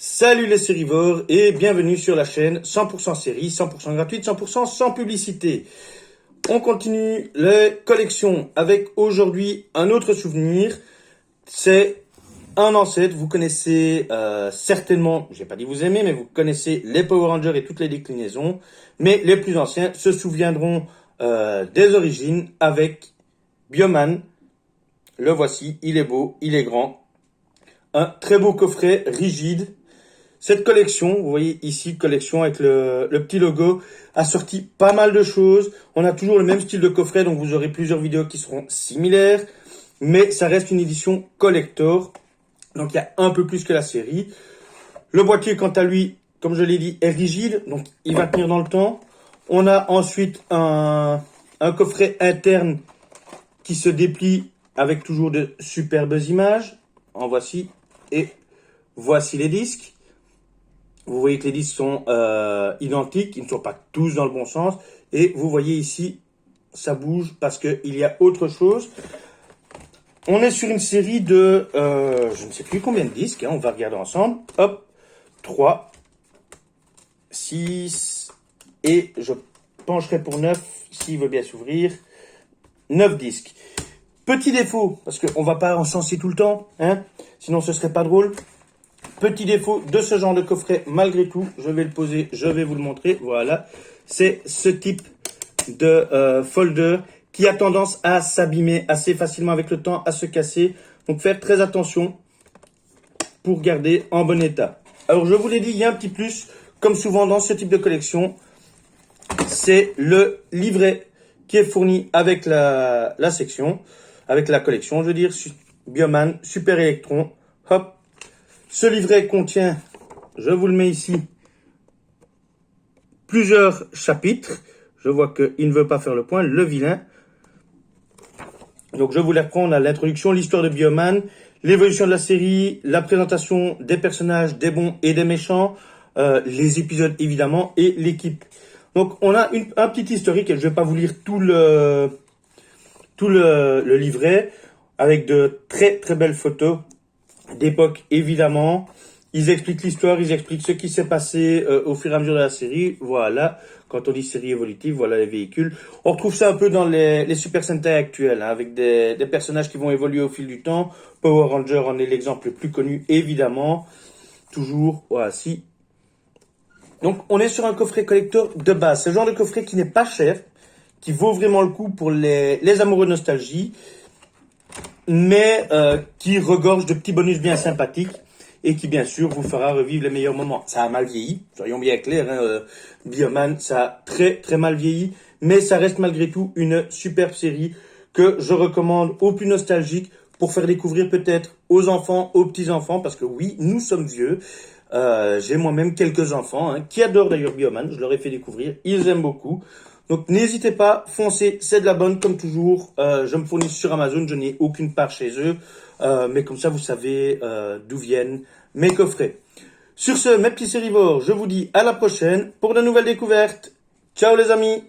Salut les sérivores et bienvenue sur la chaîne 100% série, 100% gratuite, 100% sans publicité. On continue les collections avec aujourd'hui un autre souvenir. C'est un ancêtre, vous connaissez certainement, j'ai pas dit vous aimez, mais vous connaissez les Power Rangers et toutes les déclinaisons. Mais les plus anciens se souviendront des origines avec Bioman. Le voici, il est beau, il est grand. Un très beau coffret rigide. Cette collection, vous voyez ici, collection avec le petit logo, a sorti pas mal de choses. On a toujours le même style de coffret, donc vous aurez plusieurs vidéos qui seront similaires. Mais ça reste une édition collector. Donc il y a un peu plus que la série. Le boîtier, quant à lui, comme je l'ai dit, est rigide. Donc il va tenir dans le temps. On a ensuite un coffret interne qui se déplie avec toujours de superbes images. En voici. Et voici les disques. Vous voyez que les disques sont identiques, ils ne sont pas tous dans le bon sens. Et vous voyez ici, ça bouge parce qu'il y a autre chose. On est sur une série de, je ne sais plus combien de disques, hein, on va regarder ensemble. Hop, 3, 6, et je pencherai pour 9, s'il veut bien s'ouvrir. 9 disques. Petit défaut, parce qu'on ne va pas encenser tout le temps, hein, sinon ce serait pas drôle. Petit défaut de ce genre de coffret, malgré tout, je vais le poser, je vais vous le montrer, voilà. C'est ce type de folder qui a tendance à s'abîmer assez facilement avec le temps, à se casser. Donc faire très attention pour garder en bon état. Alors je vous l'ai dit, il y a un petit plus, comme souvent dans ce type de collection, c'est le livret qui est fourni avec la section, avec la collection, je veux dire, Bioman, Super Electron, hop. Ce livret contient, je vous le mets ici, plusieurs chapitres. Je vois qu'il ne veut pas faire le point, le vilain. Donc je vous les reprends, on a l'introduction, l'histoire de Bioman, l'évolution de la série, la présentation des personnages, des bons et des méchants, les épisodes évidemment, et l'équipe. Donc on a un petit historique, et je ne vais pas vous lire tout le livret, avec de très très belles photos d'époque, évidemment. Ils expliquent l'histoire, ils expliquent ce qui s'est passé au fur et à mesure de la série. Voilà, quand on dit série évolutive, voilà les véhicules. On retrouve ça un peu dans les Super Sentai actuels, hein, avec des personnages qui vont évoluer au fil du temps. Power Ranger en est l'exemple le plus connu, évidemment. Toujours, voilà, si. Donc, on est sur un coffret collector de base. C'est le genre de coffret qui n'est pas cher, qui vaut vraiment le coup pour les amoureux de nostalgie, mais qui regorge de petits bonus bien sympathiques et qui, bien sûr, vous fera revivre les meilleurs moments. Ça a mal vieilli, soyons bien clairs, hein, Bioman, ça a très très mal vieilli, mais ça reste malgré tout une superbe série que je recommande aux plus nostalgiques pour faire découvrir peut-être aux enfants, aux petits-enfants, parce que oui, nous sommes vieux. J'ai moi-même quelques enfants qui adorent d'ailleurs Bioman, je leur ai fait découvrir, ils aiment beaucoup. Donc n'hésitez pas, foncez, c'est de la bonne comme toujours. Je me fournis sur Amazon, je n'ai aucune part chez eux. Mais comme ça, vous savez d'où viennent mes coffrets. Sur ce, mes petits sérivores, je vous dis à la prochaine pour de nouvelles découvertes. Ciao les amis!